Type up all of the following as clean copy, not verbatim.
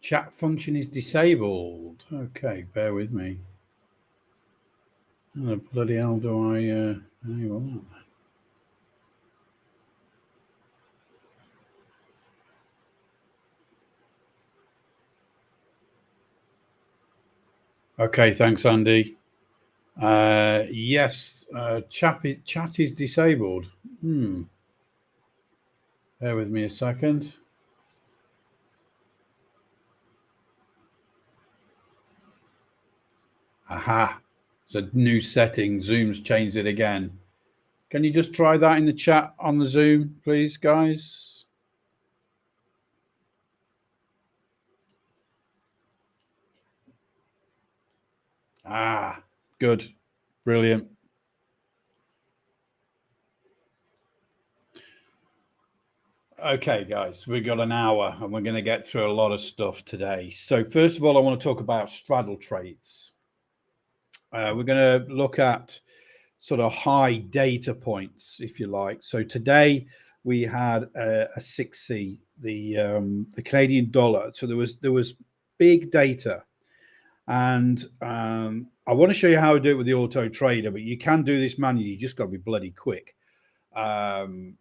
Chat function is disabled. Okay, bear with me. How the bloody hell do I... hang on. Okay, thanks, Andy. Yes, chat is disabled. Bear with me a second. Aha, it's a new setting. Zoom's changed it again. Can you just try that in the chat on the Zoom, please, guys? Ah, good. Brilliant. Okay, guys, we've got an hour and we're going to get through a lot of stuff today. So first of all, I want to talk about straddle trades. We're going to look at sort of high data points, if you like. So today we had a 6C, the Canadian dollar. So there was big data, and I want to show you how to do it with the auto trader, but you can do this manually. You just got to be bloody quick. And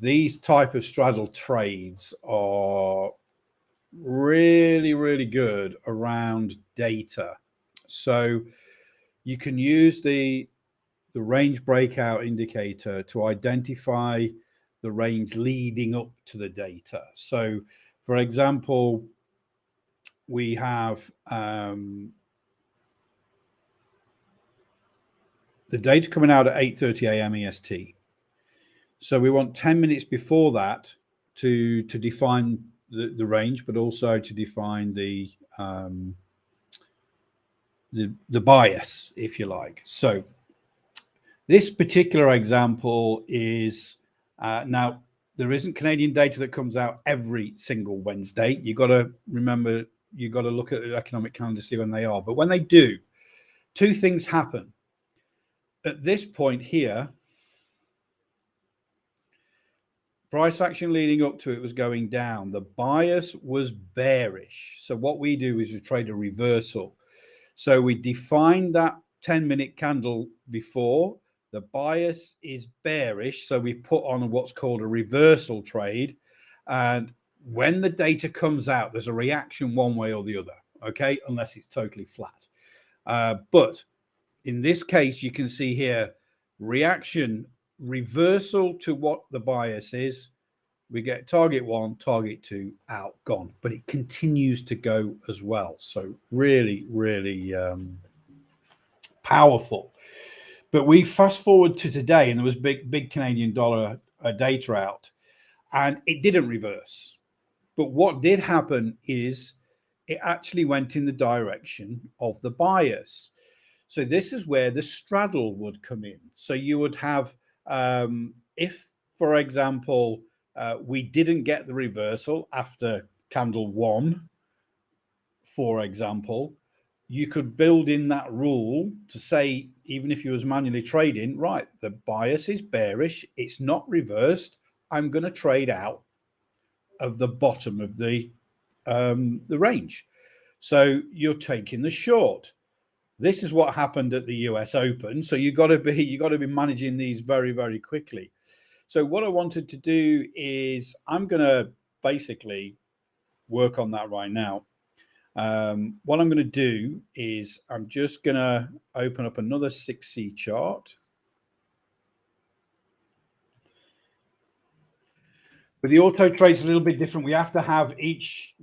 these type of straddle trades are really, really good around data. So you can use the range breakout indicator to identify the range leading up to the data. So, for example, we have the data coming out at 8:30 a.m. EST. So we want 10 minutes before that to define the range, but also to define the bias, if you like. So this particular example is now there isn't Canadian data that comes out every single Wednesday. You got to remember, you got to look at the economic calendar to see when they are. But when they do, two things happen. At this point here, price action leading up to it was going down. The bias was bearish. So what we do is we trade a reversal. So we define that 10-minute candle before. The bias is bearish. So we put on what's called a reversal trade. And when the data comes out, there's a reaction one way or the other, okay, unless it's totally flat. But in this case, you can see here, reaction, reversal to what the bias is. We get target one, target two, out, gone. But it continues to go as well. So really, really powerful. But we fast forward to today, and there was big Canadian dollar data out, and it didn't reverse. But what did happen is it actually went in the direction of the bias. So this is where the straddle would come in. So you would have, if, for example, we didn't get the reversal after candle one, for example, you could build in that rule to say, even if you was manually trading, right, the bias is bearish, it's not reversed, I'm going to trade out of the bottom of the range. So you're taking the short. This is what happened at the US Open. So you got to be managing these very, very quickly. So what I wanted to do is I'm going to basically work on that right now. What I'm going to do is I'm just going to open up another 6C chart. With the auto trades, a little bit different. We have to have each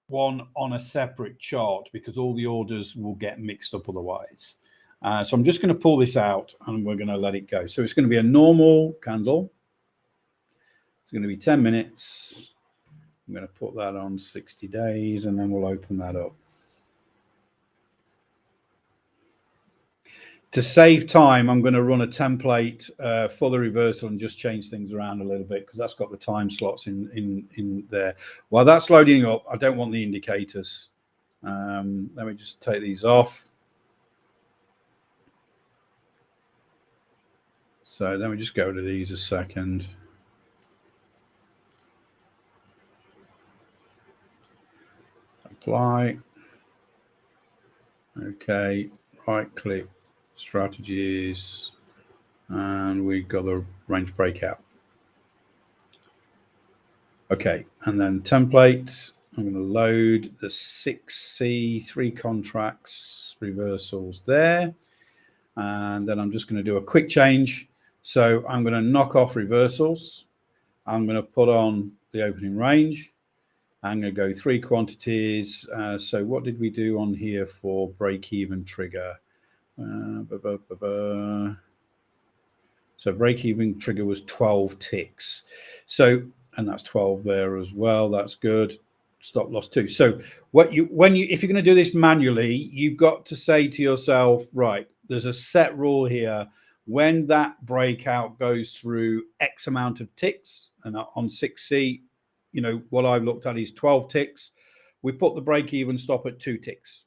one on a separate chart because all the orders will get mixed up otherwise. So I'm just going to pull this out and we're going to let it go. So it's going to be a normal candle. It's going to be 10 minutes. I'm going to put that on 60 days and then we'll open that up. To save time, I'm going to run a template for the reversal and just change things around a little bit because that's got the time slots in there. While that's loading up, I don't want the indicators. Let me just take these off. So let me just go to these a second. apply. Okay, right click, strategies, and we got the range breakout. Okay, and then template. I'm going to load the 6C, 3 contracts, reversals there. And then I'm just going to do a quick change. So I'm going to knock off reversals. I'm going to put on the opening range. I'm going to go 3 quantities. So what did we do on here for break-even trigger? So break-even trigger was 12 ticks. So, and that's 12 there as well. That's good. Stop loss 2. So if you're going to do this manually, you've got to say to yourself, right, there's a set rule here. When that breakout goes through X amount of ticks, and on 6C, what I've looked at is 12 ticks. We put the break-even stop at 2 ticks.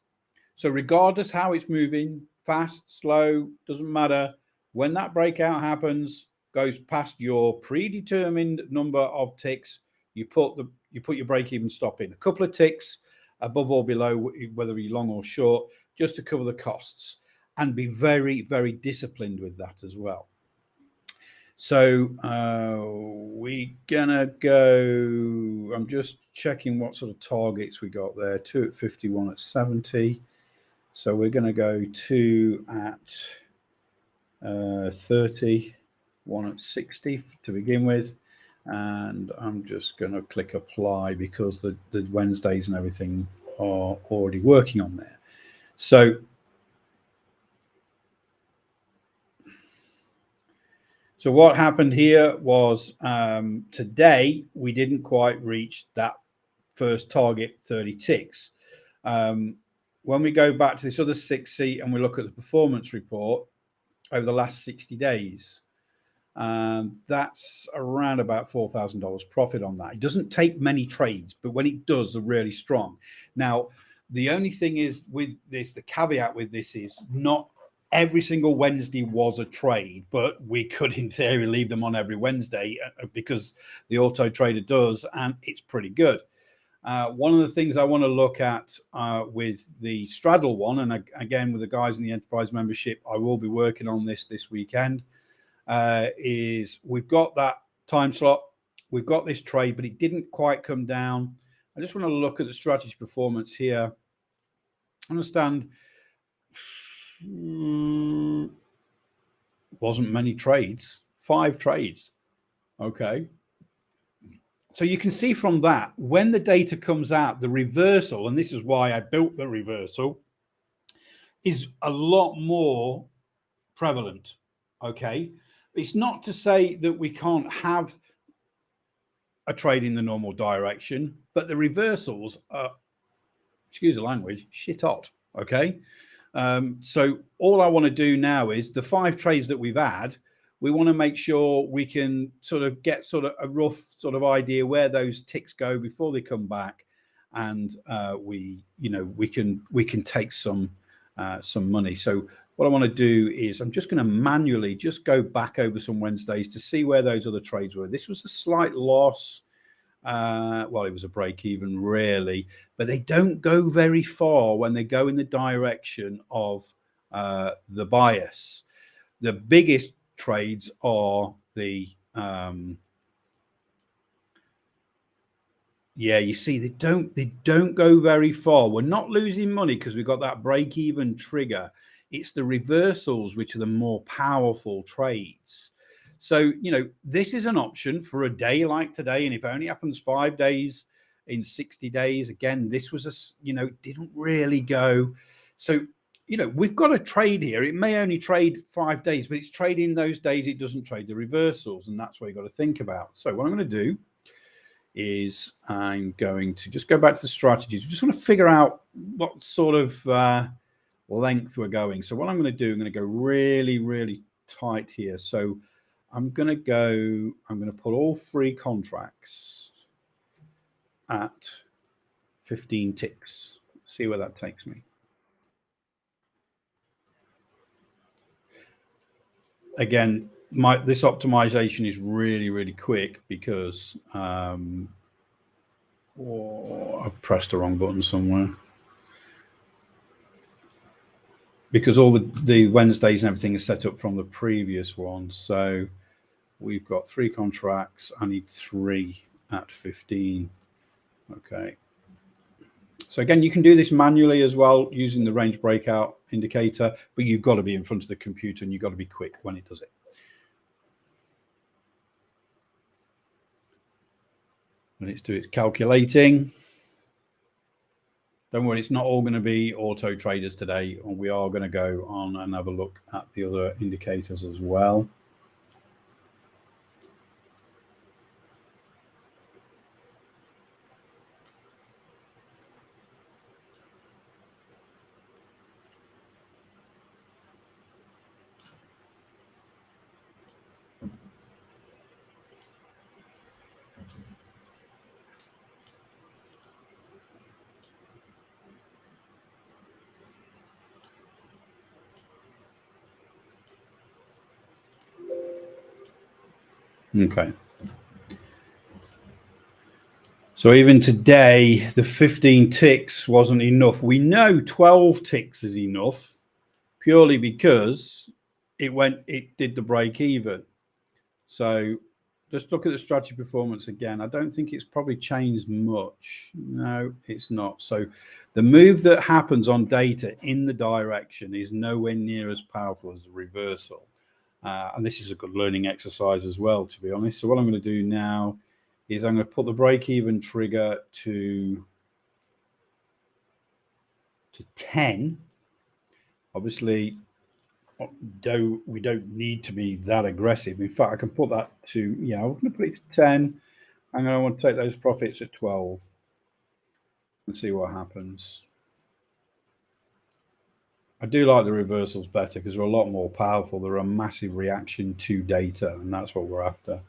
So regardless how it's moving, fast, slow, doesn't matter. When that breakout happens, goes past your predetermined number of ticks, you put your break-even stop in. A couple of ticks above or below, whether you're long or short, just to cover the costs, and be very, very disciplined with that as well. So we're gonna go. I'm just checking what sort of targets we got there. 2 at 50, 1 at 70. So we're going to go 2 at 30, 1 at 60 to begin with. And I'm just going to click apply because the Wednesdays and everything are already working on there. So what happened here was today we didn't quite reach that first target, 30 ticks. When we go back to this other 6C and we look at the performance report over the last 60 days, that's around about $4,000 profit on that. It doesn't take many trades, but when it does, they're really strong. Now, the only thing is with this, the caveat with this is not every single Wednesday was a trade, but we could in theory leave them on every Wednesday because the auto trader does, and it's pretty good. One of the things I want to look at with the straddle one, and again with the guys in the enterprise membership, I will be working on this weekend, is we've got that time slot, we've got this trade, but it didn't quite come down. I just want to look at the strategy performance here. Understand, wasn't many trades, 5 trades. Okay. So you can see from that, when the data comes out, the reversal, and this is why I built the reversal, is a lot more prevalent. Okay. It's not to say that we can't have a trade in the normal direction, but the reversals are, excuse the language, shit hot. Okay. So all I want to do now is the 5 trades that we've had, we want to make sure we can sort of get sort of a rough sort of idea where those ticks go before they come back, and we can take some money. So what I want to do is I'm just going to manually just go back over some Wednesdays to see where those other trades were. This was a slight loss. Well, it was a break even really, but they don't go very far when they go in the direction of the bias. The biggest trades are the you see they don't go very far. We're not losing money because we've got that break even trigger. It's the reversals which are the more powerful trades. So this is an option for a day like today, and if it only happens 5 days in 60 days, again, this was didn't really go. So we've got a trade here. It may only trade 5 days, but it's trading those days it doesn't trade the reversals, and that's what you've got to think about. So what I'm going to do is I'm going to just go back to the strategies. We just want to figure out what sort of length we're going. So what I'm going to do, I'm going to go really, really tight here. So I'm going to put all 3 contracts at 15 ticks. See where that takes me. Again, this optimization is really, really quick because I've pressed the wrong button somewhere. Because all the Wednesdays and everything is set up from the previous one. So we've got 3 contracts. I need 3 at 15. Okay. So again, you can do this manually as well using the range breakout indicator, but you've got to be in front of the computer and you've got to be quick when it does it. When it's doing its calculating. Don't worry, it's not all going to be auto traders today. We are going to go on and have a look at the other indicators as well. Okay. So even today, the 15 ticks wasn't enough. We know 12 ticks is enough purely because it did the break even. So just look at the strategy performance again. I don't think it's probably changed much. No, it's not. So the move that happens on data in the direction is nowhere near as powerful as the reversal. And this is a good learning exercise as well, to be honest. So what I'm going to do now is I'm going to put the break-even trigger to 10. Obviously, we don't need to be that aggressive. In fact, I can put that to, I'm going to put it to 10. I'm going to want to take those profits at 12 and see what happens. I do like the reversals better because they're a lot more powerful. They're a massive reaction to data, and that's what we're after.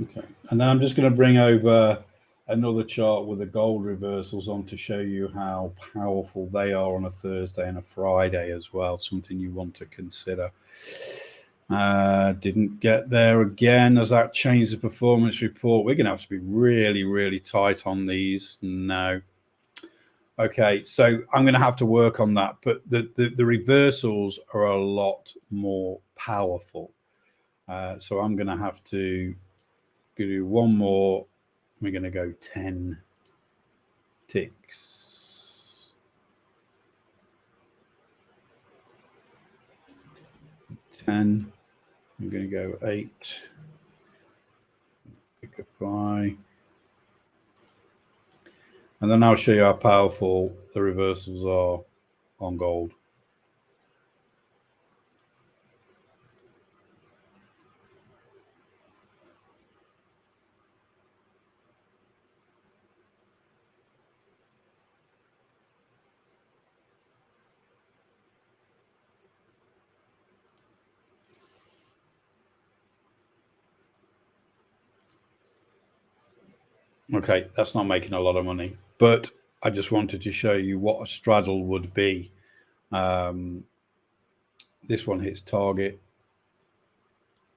Okay, and then I'm just going to bring over another chart with the gold reversals on to show you how powerful they are on a Thursday and a Friday as well, something you want to consider. Didn't get there again. As that changed the performance report, we're going to have to be really, really tight on these now. Okay, so I'm going to have to work on that, but the reversals are a lot more powerful. So I'm going to have to do one more. We're going to go 10 ticks. 10. I'm going to go 8. Pick a buy. And then I'll show you how powerful the reversals are on gold. Okay, that's not making a lot of money, but I just wanted to show you what a straddle would be. This one hits target.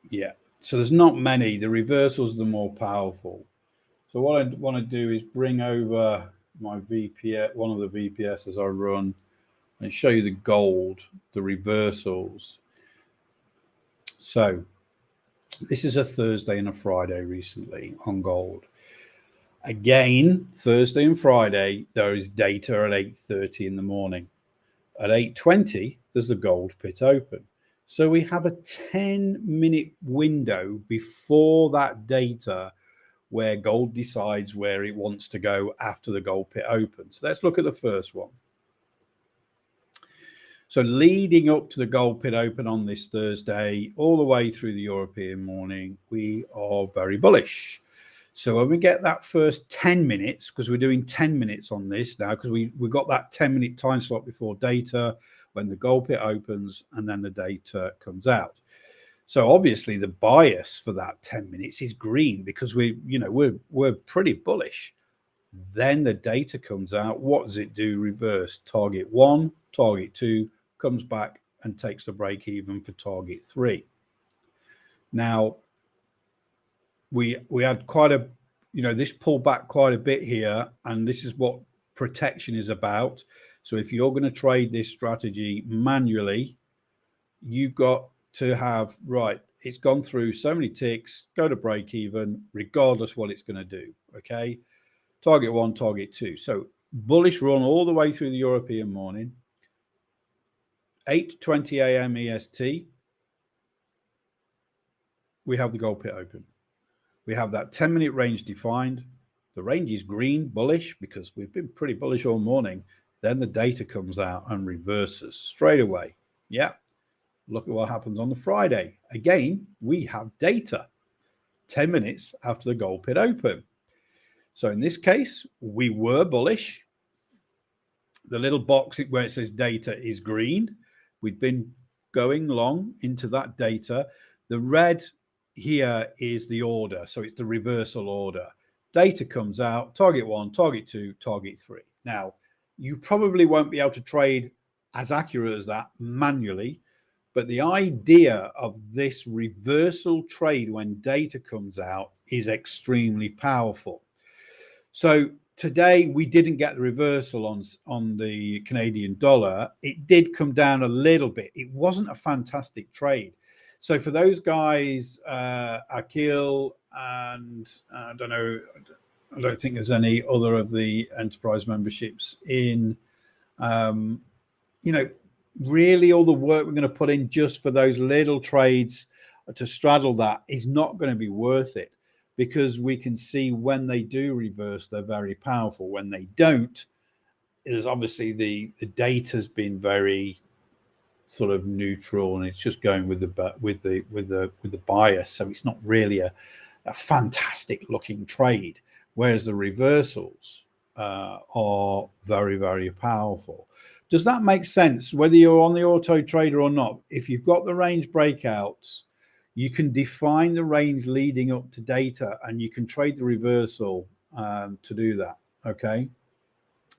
Yeah, so there's not many. The reversals are the more powerful. So what I want to do is bring over my VPS, one of the VPS as I run, and show you the gold, the reversals. So this is a Thursday and a Friday recently on gold. Again, Thursday and Friday, there is data at 8:30 in the morning. At 8:20, there's the gold pit open. So we have a 10-minute window before that data where gold decides where it wants to go after the gold pit opens. So let's look at the first one. So leading up to the gold pit open on this Thursday, all the way through the European morning, we are very bullish. So when we get that first 10 minutes, because we're doing 10 minutes on this now, because we got that 10-minute time slot before data, when the gold pit opens and then the data comes out. So obviously the bias for that 10 minutes is green because we're pretty bullish. Then the data comes out. What does it do? Reverse. Target 1, target 2 comes back and takes the break even for target 3. Now we had quite a, this pulled back quite a bit here, and this is what protection is about. So if you're going to trade this strategy manually, you've got to have, right, it's gone through so many ticks, go to break even, regardless what it's going to do. Okay. Target 1, target 2. So bullish run all the way through the European morning. 8:20 a.m. EST, we have the gold pit open. We have that 10-minute range defined. The range is green, bullish, because we've been pretty bullish all morning. Then the data comes out and reverses straight away. Yeah. Look at what happens on the Friday. Again, we have data 10 minutes after the gold pit open. So in this case, we were bullish. The little box where it says data is green. We've been going long into that data. The red here is the order. So it's the reversal order. Data comes out, target 1, target 2, target 3. Now, you probably won't be able to trade as accurate as that manually, but the idea of this reversal trade when data comes out is extremely powerful. So today we didn't get the reversal on the Canadian dollar. It did come down a little bit. It wasn't a fantastic trade. So for those guys, Akil and I don't think there's any other of the enterprise memberships in, really all the work we're going to put in just for those little trades to straddle that is not going to be worth it, because we can see when they do reverse, they're very powerful. When they don't, there's obviously the data's been very sort of neutral, and it's just going with the bias. So it's not really a fantastic looking trade. Whereas the reversals are very, very powerful. Does that make sense? Whether you're on the auto trader or not, if you've got the range breakouts, you can define the range leading up to data, and you can trade the reversal to do that. Okay.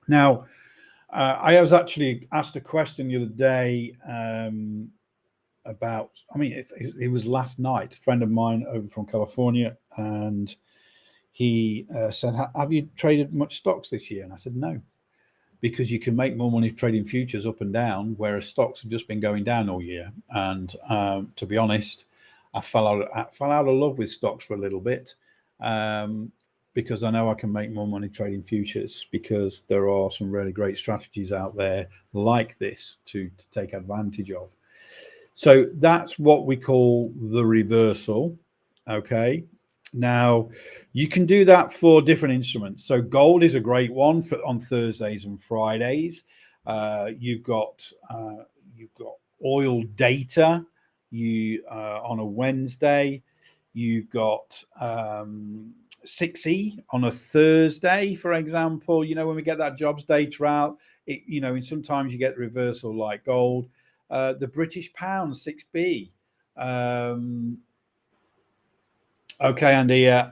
Now, I was actually asked a question the other day about, it was last night, a friend of mine over from California, and he said, have you traded much stocks this year? And I said, no, because you can make more money trading futures up and down, whereas stocks have just been going down all year. And to be honest, I fell out of love with stocks for a little bit, because I know I can make more money trading futures, because there are some really great strategies out there like this to take advantage of. So that's what we call the reversal. Okay. Now, you can do that for different instruments. So gold is a great one for on Thursdays and Fridays. You've got oil data on a Wednesday. You've got 6E on a Thursday, for example. When we get that jobs data out, and sometimes you get the reversal like gold. The British pound 6B. Okay, Andy.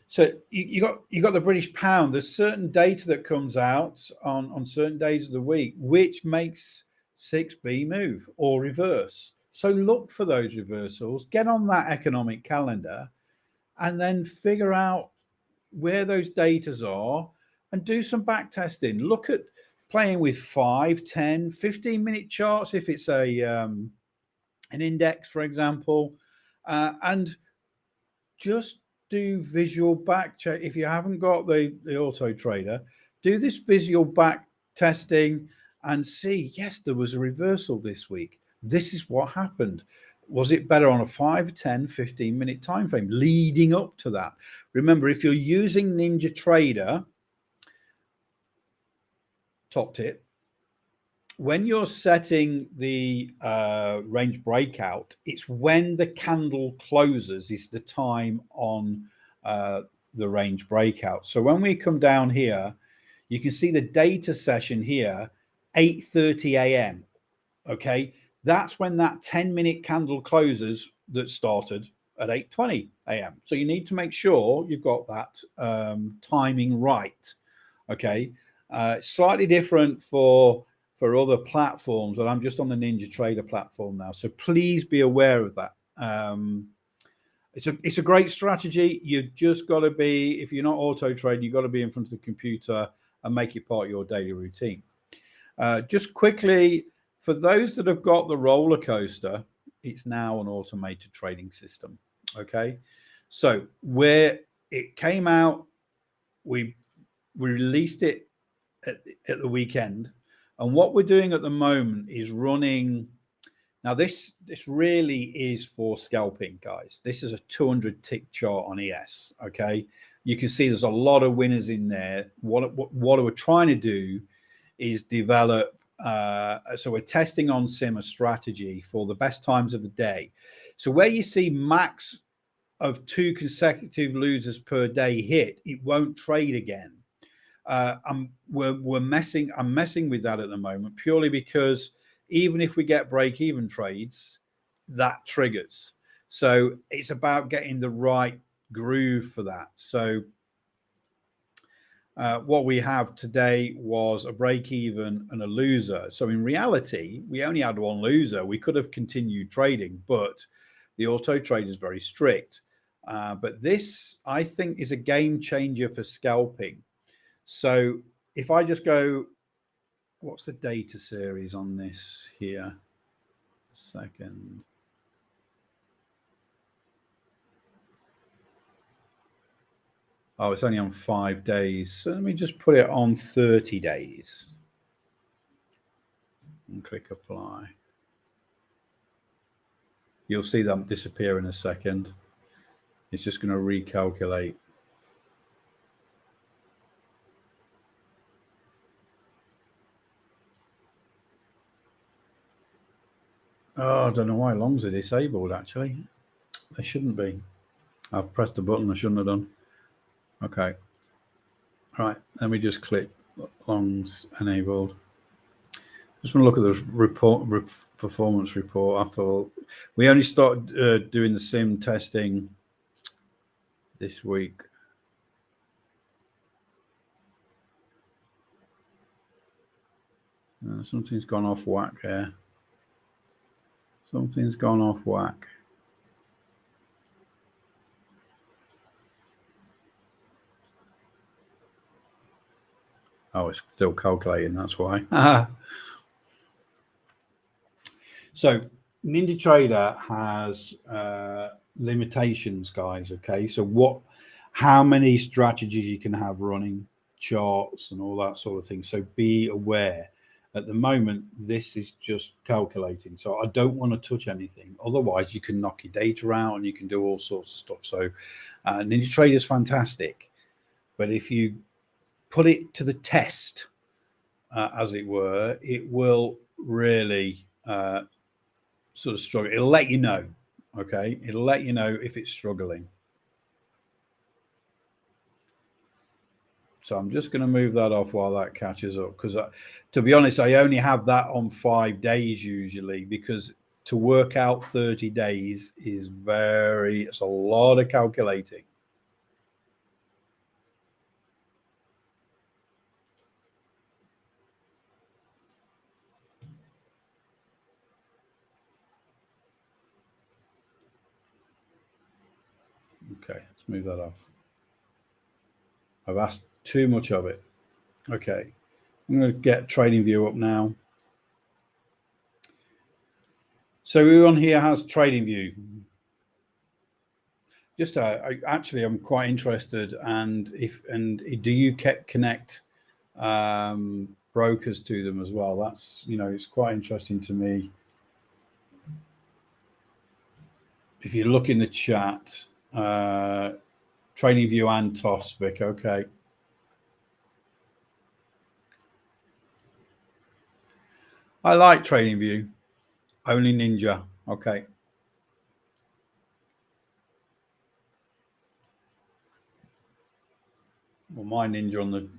So you got the British pound. There's certain data that comes out on certain days of the week, which makes 6B move or reverse. So look for those reversals, get on that economic calendar, and then figure out where those datas are and do some back testing. Look at playing with 5, 10, 15-minute charts if it's an index, for example, and just do visual back check. If you haven't got the auto trader, do this visual back testing and see, yes, there was a reversal this week. This is what happened. Was it better on a 5, 10, 15-minute time frame leading up to that? Remember, if you're using Ninja Trader, top tip, when you're setting the range breakout, it's when the candle closes is the time on the range breakout. So when we come down here, you can see the data session here, 8:30 a.m. Okay, that's when that 10-minute candle closes that started at 8:20 a.m. So you need to make sure you've got that timing right. Okay, slightly different for other platforms, but I'm just on the Ninja Trader platform now. So please be aware of that. It's a great strategy. You've just got to be, if you're not auto trading, you've got to be in front of the computer and make it part of your daily routine. Just quickly, for those that have got the roller coaster, it's now an automated trading system. Okay, so where it came out, we released it at the weekend, and what we're doing at the moment is running. Now this really is for scalping, guys. This is a 200 tick chart on ES. Okay, you can see there's a lot of winners in there. What we're trying to do is develop. So we're testing on sim a strategy for the best times of the day. So where you see max of 2 consecutive losers per day hit, it won't trade again. I'm messing with that at the moment purely because even if we get break-even trades, that triggers. So it's about getting the right groove for that. So what we have today was a break-even and a loser. So in reality, we only had one loser. We could have continued trading, but the auto trade is very strict. But this, I think, is a game changer for scalping. So if I just go, what's the data series on this here? A second. Oh, it's only on 5 days. So let me just put it on 30 days and click apply. You'll see them disappear in a second. It's just going to recalculate. Oh, I don't know why longs are disabled, actually. They shouldn't be. I've pressed the button I shouldn't have done. Okay. Right, let me just click longs enabled. Just want to look at the performance report. After all, we only started doing the sim testing this week. Something's gone off whack here. Something's gone off whack. Oh, it's still calculating, that's why. So Ninja Trader has limitations, guys. Okay, so how many strategies you can have running, charts and all that sort of thing. So be aware. At the moment, this is just calculating. So I don't want to touch anything. Otherwise, you can knock your data out and you can do all sorts of stuff. So Ninja Trader is fantastic. But if you put it to the test, as it were, it will really sort of struggle. It'll let you know. Okay. It'll let you know if it's struggling. So I'm just going to move that off while that catches up, because to be honest, I only have that on 5 days usually, because to work out 30 days is it's a lot of calculating. Okay, let's move that off. I've asked too much of it. Okay, I'm going to get Trading View up now. So everyone here has Trading View. Just actually, I'm quite interested. And do you connect brokers to them as well? That's, it's quite interesting to me. If you look in the chat, Trading View and TOS, Vic. Okay. I like Trading View. Only Ninja. Okay. Well, my Ninja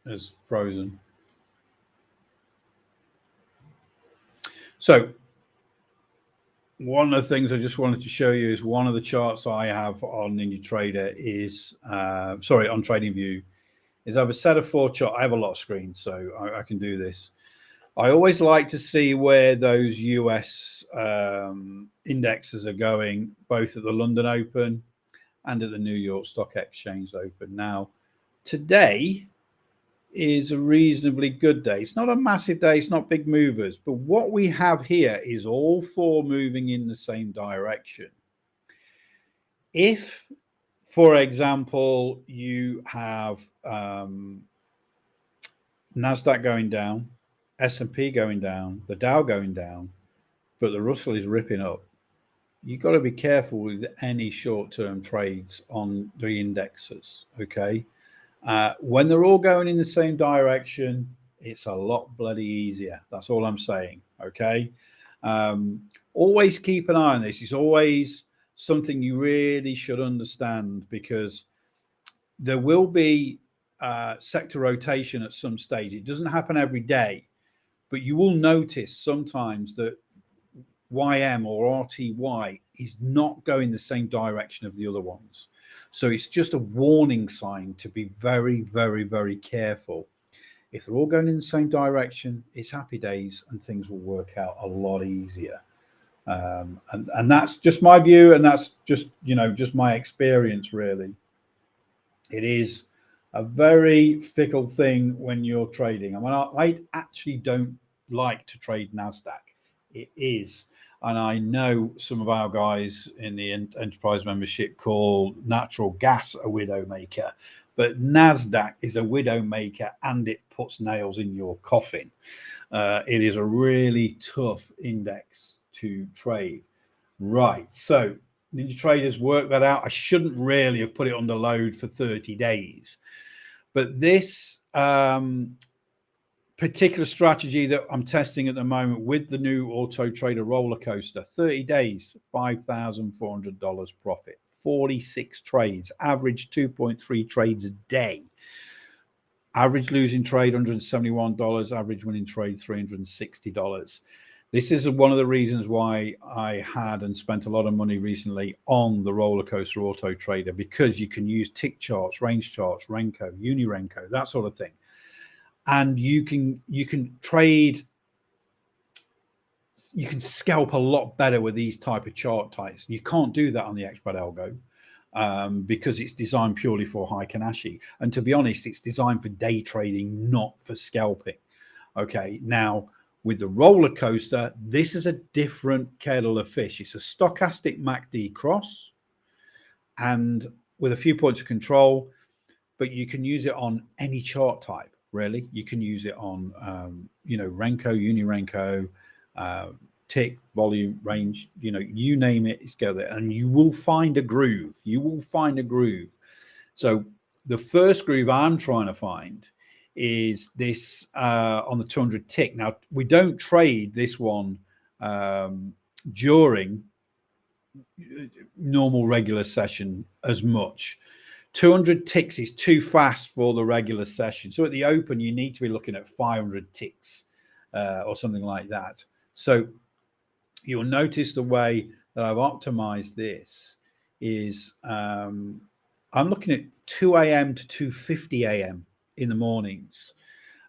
is frozen. So one of the things I just wanted to show you is one of the charts I have on NinjaTrader is, on TradingView, is I have a set of 4 charts. I have a lot of screens, so I can do this. I always like to see where those US indexes are going, both at the London Open and at the New York Stock Exchange Open. Now, today is a reasonably good day. It's not a massive day, it's not big movers, but what we have here is all 4 moving in the same direction. If, for example, you have NASDAQ going down, S&P going down, the Dow going down, but the Russell is ripping up, you've got to be careful with any short-term trades on the indexes, okay? When they're all going in the same direction, it's a lot bloody easier. That's all I'm saying, okay? Always keep an eye on this. It's always something you really should understand, because there will be sector rotation at some stage. It doesn't happen every day, but you will notice sometimes that YM or RTY is not going the same direction of the other ones. So it's just a warning sign to be very, very, very careful. If they're all going in the same direction, it's happy days and things will work out a lot easier. And that's just my view, and that's just, just my experience, really. It is a very fickle thing when you're trading. I mean, I actually don't like to trade NASDAQ. It is. And I know some of our guys in the enterprise membership call natural gas a widow maker, but NASDAQ is a widow maker and it puts nails in your coffin. It is a really tough index to trade. Right. So NinjaTrader's worked that out. I shouldn't really have put it under load for 30 days. But this particular strategy that I'm testing at the moment with the new Auto Trader roller coaster, 30 days, $5,400 profit, 46 trades, average 2.3 trades a day, average losing trade $171, average winning trade $360. This is one of the reasons why I had and spent a lot of money recently on the roller coaster Auto Trader, because you can use tick charts, range charts, Renko, Uni Renko, that sort of thing. And you can trade, you can scalp a lot better with these type of chart types. You can't do that on the Expert Algo because it's designed purely for Heikin-Ashi. And to be honest, it's designed for day trading, not for scalping. Okay, now with the roller coaster, this is a different kettle of fish. It's a stochastic MACD cross and with a few points of control, but you can use it on any chart type. Really, you can use it on, Renko, Uni Renko, tick, volume, range, you name it, it's go there, and you will find a groove. You will find a groove. So the first groove I'm trying to find is this on the 200 tick. Now, we don't trade this one during normal regular session as much. 200 ticks is too fast for the regular session. So at the open, you need to be looking at 500 ticks or something like that. So you'll notice the way that I've optimized this is I'm looking at 2 a.m. to 2:50 a.m. in the mornings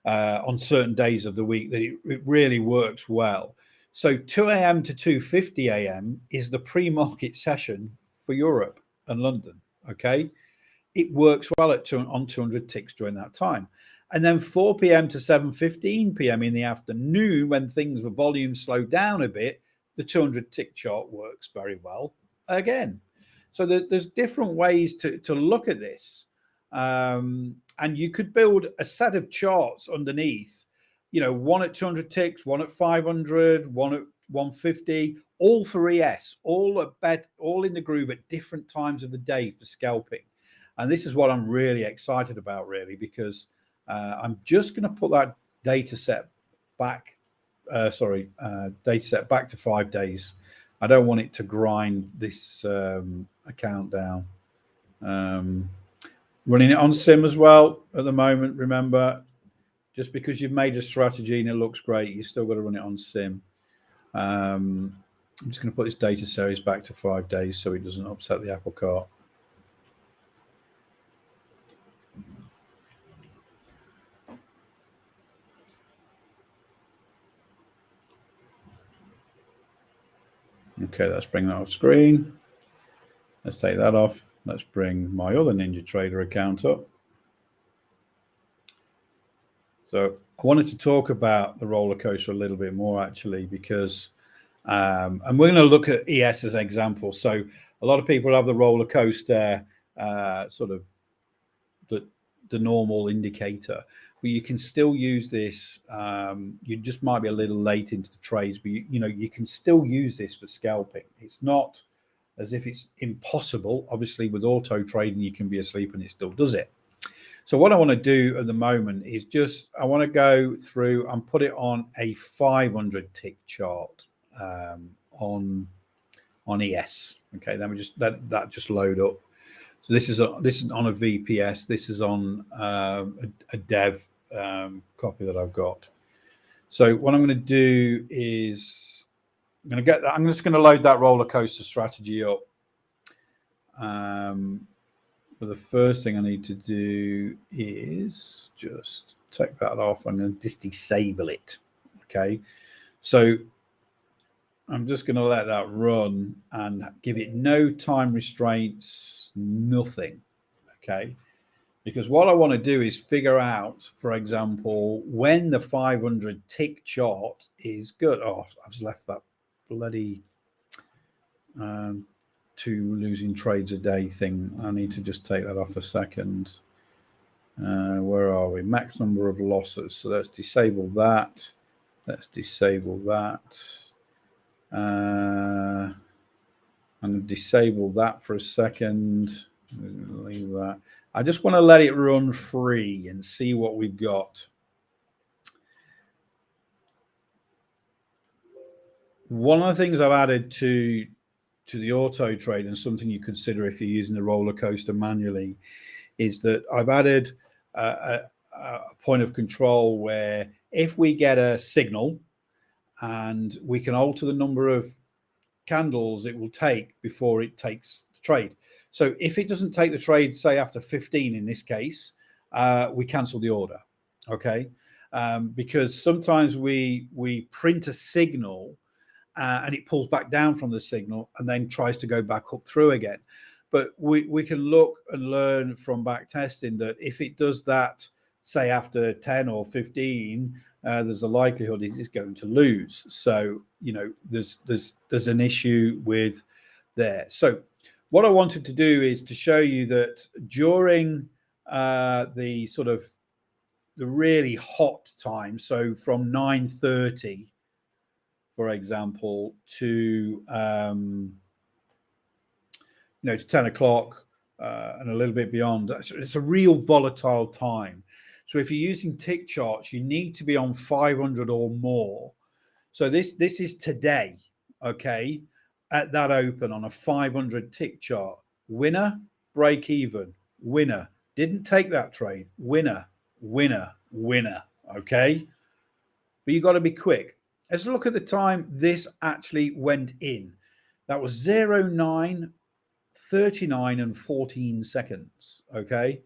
on certain days of the week that it really works well. So 2 a.m. to 2:50 a.m. is the pre-market session for Europe and London, okay? It works well on 200 ticks during that time. And then 4 p.m. to 7:15 p.m. in the afternoon, when the volume slow down a bit, the 200 tick chart works very well again. So there's different ways to look at this. And you could build a set of charts underneath, one at 200 ticks, one at 500, one at 150, all for ES, all in the groove at different times of the day for scalping. And this is what I'm really excited about, really, because I'm just going to put that data set back. Data set back to 5 days. I don't want it to grind this account down. Running it on sim as well at the moment. Remember, just because you've made a strategy and it looks great, you still got to run it on sim. I'm just going to put this data series back to 5 days so it doesn't upset the apple cart. Okay, let's bring that off screen. Let's take that off. Let's bring my other NinjaTrader account up. So I wanted to talk about the roller coaster a little bit more, actually, because, and we're going to look at ES as an example. So a lot of people have the roller coaster, sort of the normal indicator, but you can still use this. You just might be a little late into the trades, but you can still use this for scalping. It's not as if it's impossible. Obviously, with auto trading, you can be asleep and it still does it. So what I want to do at the moment is I want to go through and put it on a 500 tick chart on ES. Okay, let me just that just load up. So this is on a VPS. This is on a dev copy that I've got. So what I'm going to do is I'm just going to load that roller coaster strategy up. But the first thing I need to do is just take that off. I'm going to just disable it. Okay, so I'm just going to let that run and give it no time restraints, nothing. Okay, because what I want to do is figure out, for example, when the 500 tick chart is good. Oh, I've just left that bloody 2 losing trades a day thing. I need to just take that off a second. Where are we? Max number of losses. So let's disable that. Let's disable that. I'm going to disable that for a second. Leave that. I just want to let it run free and see what we've got. One of the things I've added to the auto trade, and something you consider if you're using the roller coaster manually, is that I've added a point of control where if we get a signal and we can alter the number of candles it will take before it takes the trade. So if it doesn't take the trade, say after 15 in this case, we cancel the order. Okay, because sometimes we print a signal and it pulls back down from the signal and then tries to go back up through again. But we can look and learn from back testing that if it does that, say after 10 or 15, there's a likelihood it is going to lose. So there's an issue with there. So what I wanted to do is to show you that during the sort of the really hot time, so from 9:30, for example, to to 10 o'clock and a little bit beyond, it's a real volatile time. So if you're using tick charts, you need to be on 500 or more. So this is today, okay, at that open on a 500 tick chart. Winner, break even. Winner, didn't take that trade. Winner, winner, winner, okay? But you got to be quick. Let's look at the time this actually went in. That was 09, 39 and 14 seconds, okay?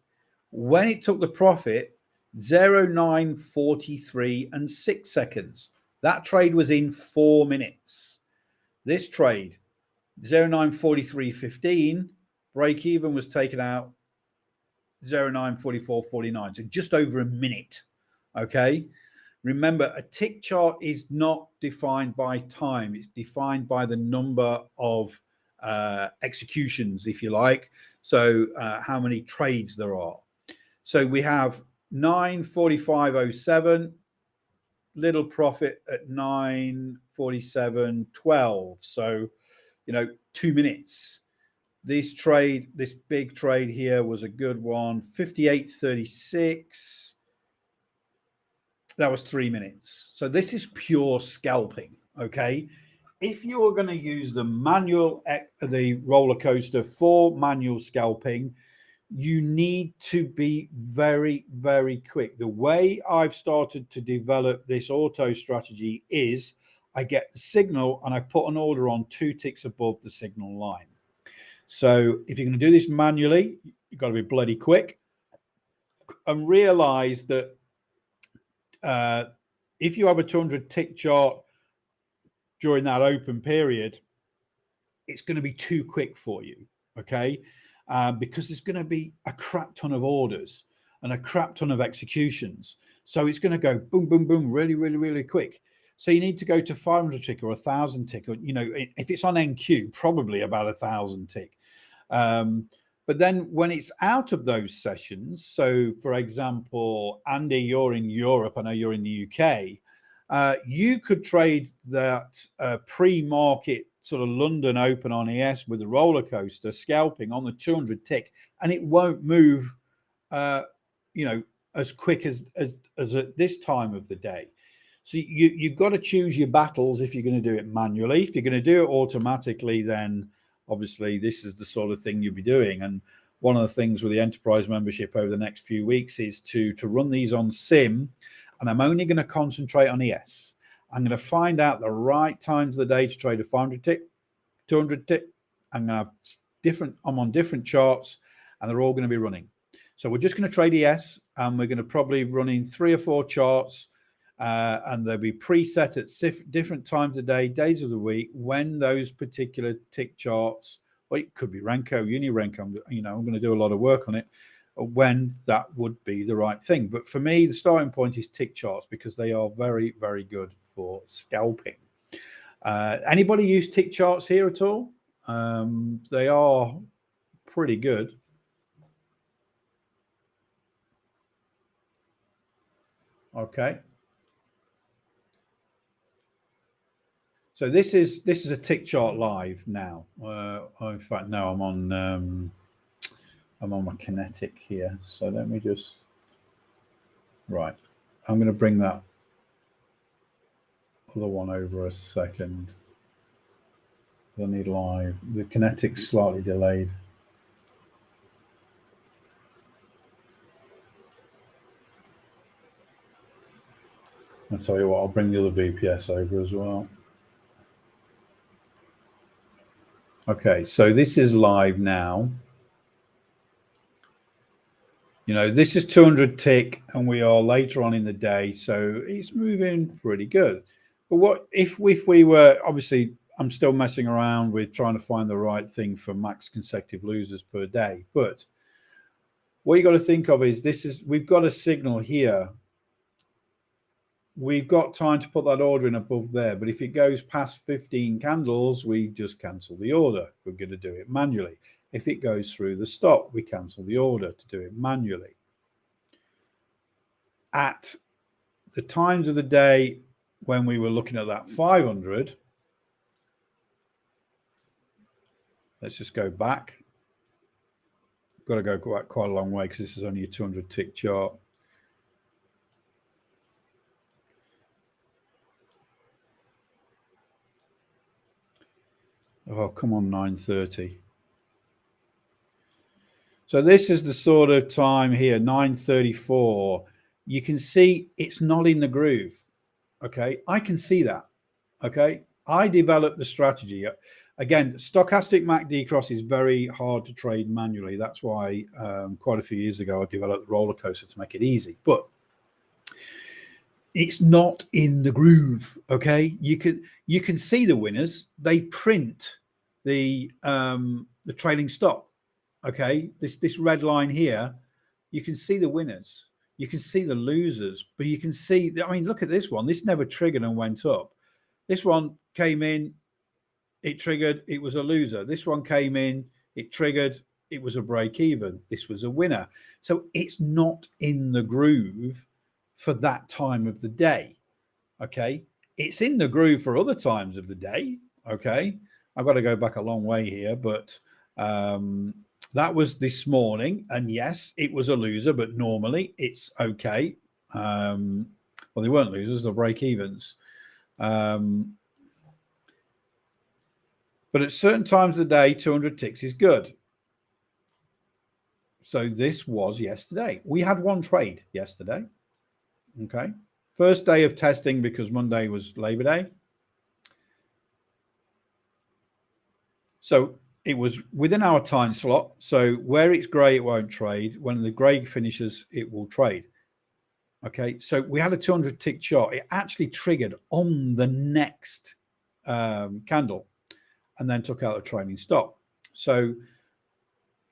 When it took the profit, 09, 43 and 6 seconds. That trade was in 4 minutes. This trade, 09, 43, 15, break even was taken out 09, 44, 49. So just over a minute, okay? Remember, a tick chart is not defined by time. It's defined by the number of executions, if you like. So how many trades there are. So we have 9:45:07, little profit at 9:47:12. So 2 minutes. This big trade here was a good one. 58.36. That was 3 minutes. So this is pure scalping. Okay. If you are going to use the roller coaster for manual scalping, you need to be very, very quick. The way I've started to develop this auto strategy is I get the signal and I put an order on 2 ticks above the signal line. So if you're going to do this manually, you've got to be bloody quick and realize that if you have a 200 tick chart during that open period, it's going to be too quick for you, okay? Because there's going to be a crap ton of orders and a crap ton of executions. So it's going to go boom, boom, boom, really, really, really quick. So you need to go to 500 tick or 1,000 tick, or, you know, if it's on NQ, probably about 1,000 tick. But then when it's out of those sessions, so for example, Andy, you're in Europe, I know you're in the UK, you could trade that pre-market sort of London Open on ES with a roller coaster scalping on the 200 tick, and it won't move, you know, as quick as at this time of the day. So you've got to choose your battles if you're going to do it manually. If you're going to do it automatically, then obviously this is the sort of thing you'll be doing. And one of the things with the enterprise membership over the next few weeks is to run these on sim, and I'm only going to concentrate on ES. I'm going to find out the right times of the day to trade a 500 tick, 200 tick. I'm going to have I'm on different charts, and they're all going to be running. So we're just going to trade ES, and we're going to probably run in 3 or 4 charts, and they'll be preset at different times of the day, days of the week, when those particular tick charts, or it could be Renko, Uni Renko, you know, I'm going to do a lot of work on it, when that would be the right thing. But for me, the starting point is tick charts because they are very, very good for scalping. Anybody use tick charts here at all? They are pretty good. Okay. So this is a tick chart live now. In fact, no, I'm on my kinetic here. So let me just, right. I'm going to bring that other one over a second. I need live. The kinetic's slightly delayed. I'll tell you what, I'll bring the other VPS over as well. Okay, so this is live now. You know, this is 200 tick, and we are later on in the day, so it's moving pretty good. But what if we were, obviously, I'm still messing around with trying to find the right thing for max consecutive losers per day. But what you got to think of is we've got a signal here. We've got time to put that order in above there, but if it goes past 15 candles, we just cancel the order. We're going to do it manually. If it goes through the stop, we cancel the order to do it manually. At the times of the day when we were looking at that 500, let's just go back. Got to go quite a long way because this is only a 200 tick chart. Oh, come on, 9:30. So this is the sort of time here, 9:34. You can see it's not in the groove. Okay, I can see that. Okay, I developed the strategy. Again, stochastic MACD cross is very hard to trade manually. That's why quite a few years ago I developed the roller coaster to make it easy. But it's not in the groove. Okay, you can see the winners. They print the trailing stop. Okay, this red line here, you can see the winners, you can see the losers, but you can see, I mean, look at this one. This never triggered and went up. This one came in, it triggered, it was a loser. This one came in, it triggered, it was a break even. This was a winner. So it's not in the groove for that time of the day. Okay, it's in the groove for other times of the day. Okay, I've got to go back a long way here, but that was this morning, and yes, it was a loser, but normally it's okay. Well, they weren't losers, they're break evens. But at certain times of the day, 200 ticks is good. So this was yesterday. We had one trade yesterday. Okay. First day of testing because Monday was Labor Day. So it was within our time slot. So where it's grey, it won't trade. When the grey finishes, it will trade. Okay, so we had a 200 tick chart. It actually triggered on the next candle and then took out a trailing stop. So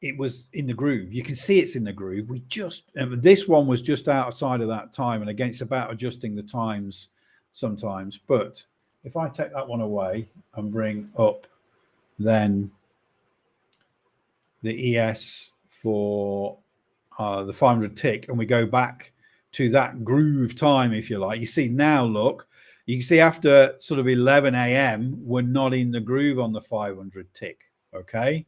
it was in the groove. You can see it's in the groove. We just, this one was just outside of that time, and again, it's about adjusting the times sometimes. But if I take that one away and bring up then the ES for the 500 tick, and we go back to that groove time, if you like, you see now, look, you can see after sort of 11 a.m., we're not in the groove on the 500 tick. Okay.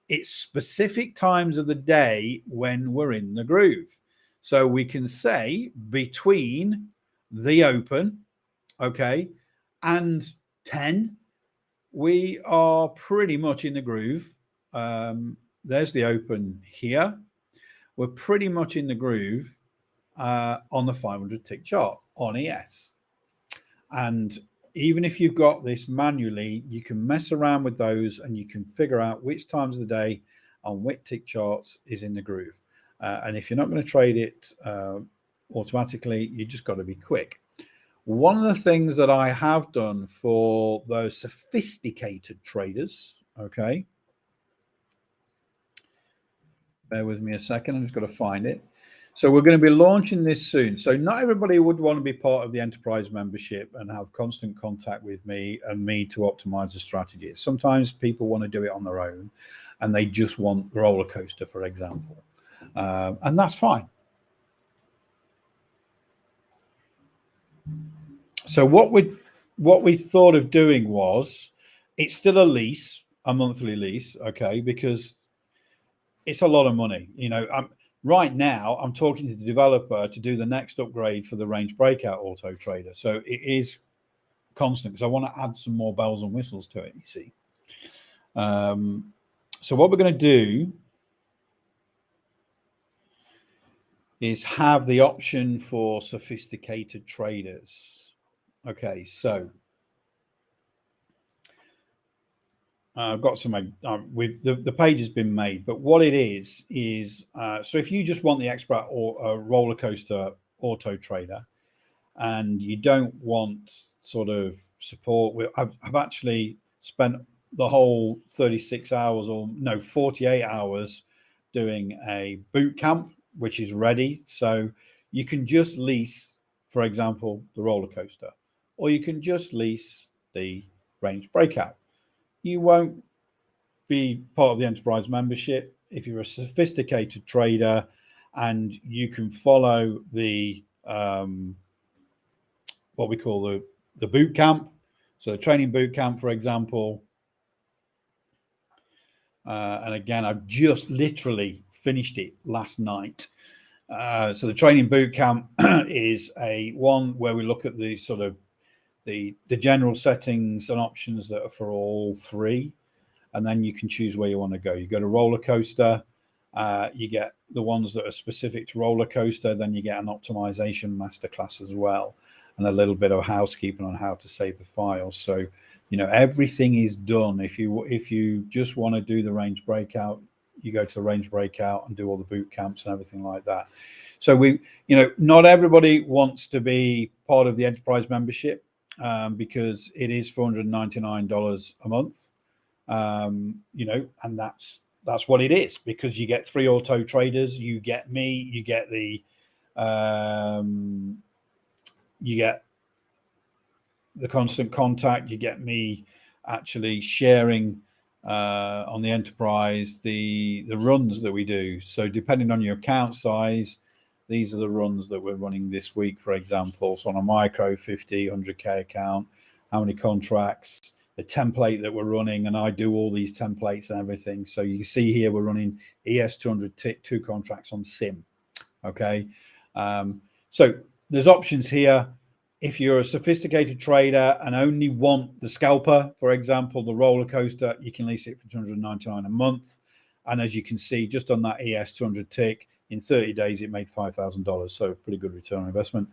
It's specific times of the day when we're in the groove. So we can say between the open, okay, and 10, we are pretty much in the groove. There's the open here. We're pretty much in the groove on the 500 tick chart on ES. And even if you've got this manually, you can mess around with those and you can figure out which times of the day on which tick charts is in the groove. And if you're not going to trade it automatically, you just got to be quick. One of the things that I have done for those sophisticated traders, okay, bear with me a second, I'm just going to find it. So we're going to be launching this soon. So not everybody would want to be part of the enterprise membership and have constant contact with me and me to optimize the strategy. Sometimes people want to do it on their own and they just want the roller coaster, for example. And that's fine. So what we thought of doing was, it's still a lease, a monthly lease, okay, because it's a lot of money. You know, right now, I'm talking to the developer to do the next upgrade for the range breakout auto trader. So it is constant because I want to add some more bells and whistles to it, you see. So what we're going to do is have the option for sophisticated traders. Okay, so I've got some, with the page has been made, but what it is, so if you just want the expert or roller coaster auto trader and you don't want sort of support, I've actually spent the whole 36 hours or no, 48 hours doing a boot camp, which is ready. So you can just lease, for example, the roller coaster, or you can just lease the range breakout. You won't be part of the enterprise membership if you're a sophisticated trader and you can follow the what we call the boot camp. So the training boot camp, for example. And again, I've just literally finished it last night. So the training boot camp is a one where we look at the sort of the general settings and options that are for all three, and then you can choose where you want to go. You go to roller coaster, you get the ones that are specific to roller coaster, then you get an optimization masterclass as well, and a little bit of housekeeping on how to save the files. So, you know, everything is done. If you just want to do the range breakout, you go to the range breakout and do all the boot camps and everything like that. So we, you know, not everybody wants to be part of the enterprise membership because it is $499 a month. You know, and that's what it is, because you get 3 auto traders, you get me, you get the constant contact, you get me actually sharing on the enterprise the runs that we do. So depending on your account size, these are the runs that we're running this week, for example. So on a micro 50, 100K account, how many contracts, the template that we're running, and I do all these templates and everything. So you can see here we're running ES 200 tick 2 contracts on sim. Okay, so there's options here. If you're a sophisticated trader and only want the scalper, for example, the roller coaster, you can lease it for $299 a month. And as you can see, just on that ES 200 tick, in 30 days, it made $5,000. So pretty good return on investment.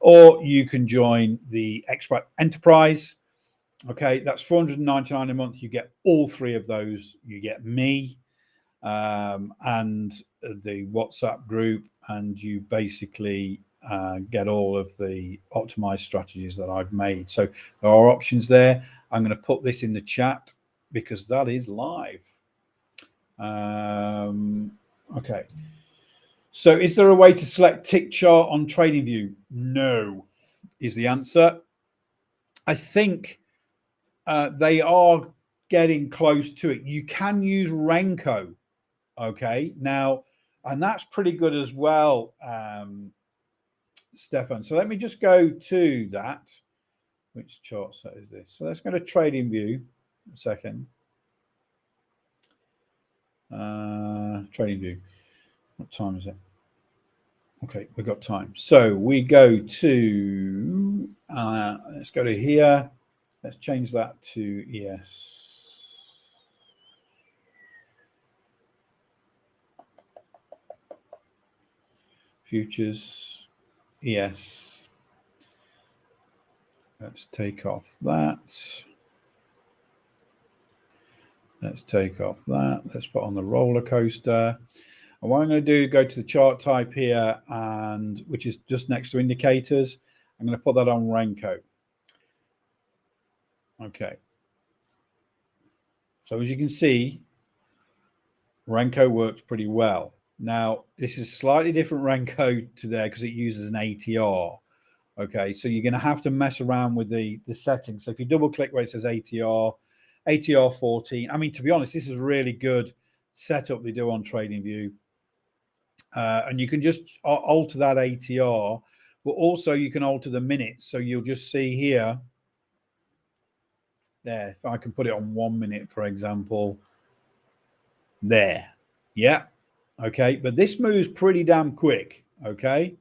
Or you can join the Expert Enterprise. Okay, that's $499 a month. You get all three of those. You get me and the WhatsApp group, and you basically get all of the optimized strategies that I've made. So there are options there. I'm going to put this in the chat because that is live. Okay. So is there a way to select tick chart on TradingView? No, is the answer. I think they are getting close to it. You can use Renko. Okay, now, and that's pretty good as well, Stefan. So let me just go to that. Which chart set is this? So let's go to TradingView a second. TradingView. What time is it? Okay, we've got time. So we go to, let's go to here. Let's change that to ES. Futures, ES. Let's take off that. Let's take off that. Let's put on the roller coaster. And what I'm going to do, go to the chart type here, and which is just next to indicators. I'm going to put that on Renko. Okay. So as you can see, Renko works pretty well. Now, this is slightly different Renko to there because it uses an ATR. Okay, so you're going to have to mess around with the settings. So if you double click where it says ATR, ATR 14, I mean, to be honest, this is a really good setup they do on TradingView. And you can just alter that ATR, but also you can alter the minutes. So you'll just see here, there, if I can put it on 1 minute, for example, there. Yeah. Okay. But this moves pretty damn quick. Okay.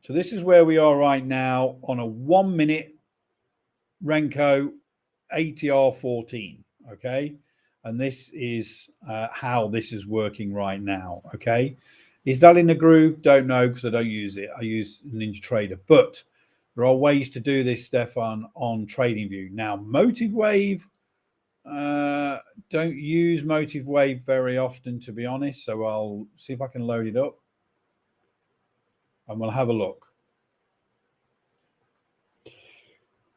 So this is where we are right now on a 1 minute Renko ATR 14. Okay. And this is how this is working right now. Okay. Is that in the groove? Don't know because I don't use it. I use NinjaTrader. But there are ways to do this, Stefan, on TradingView. Now, MotiveWave, don't use MotiveWave very often, to be honest. So I'll see if I can load it up. And we'll have a look.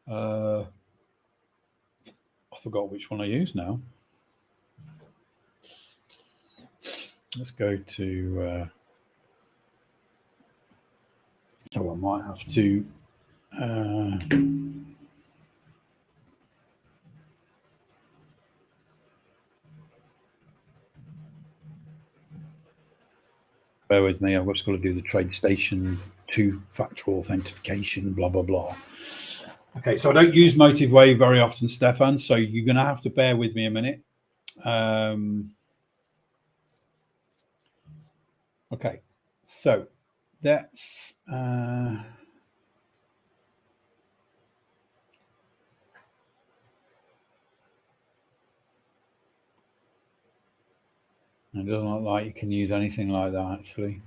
I forgot which one I use now. Let's go to... I might have to... bear with me, I've just got to do the TradeStation 2-factor authentication, blah, blah, blah. Okay, so I don't use MotiveWave very often, Stefan, so you're going to have to bear with me a minute. Okay, so that's... it doesn't look like you can use anything like that, actually.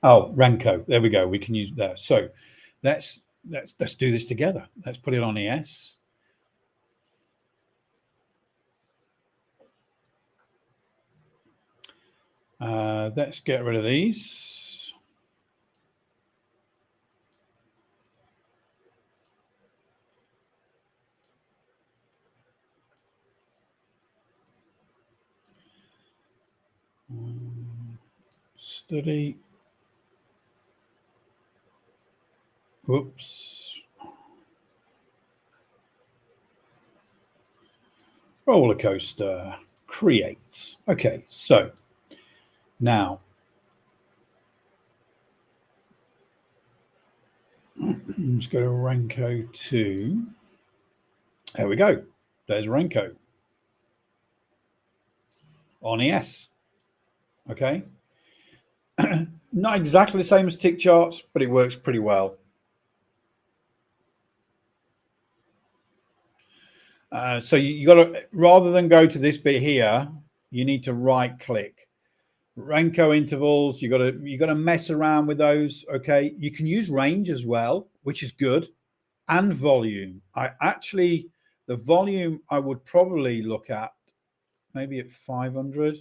Oh, Renko. There we go. We can use that. So let's do this together. Let's put it on ES. Let's get rid of these. Study. Whoops. Roller coaster. Create. Okay, so now let's go to Renko 2. There we go. There's Renko on ES. Okay. Not exactly the same as tick charts, but it works pretty well. So you got to, rather than go to this bit here, you need to right click. Renko intervals, you got to mess around with those. Okay, you can use range as well, which is good, and volume. The volume I would probably look at maybe at 500.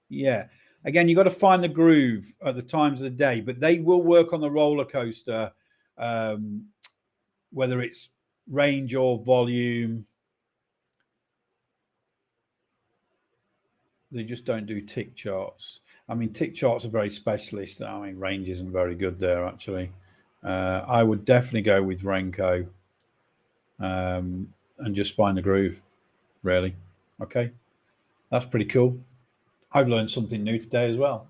Yeah. Again, you got to find the groove at the times of the day, but they will work on the roller coaster, whether it's range or volume. They just don't do tick charts. I mean, tick charts are very specialist. I mean, range isn't very good there, actually. I would definitely go with Renko and just find the groove, really. Okay. That's pretty cool. I've learned something new today as well.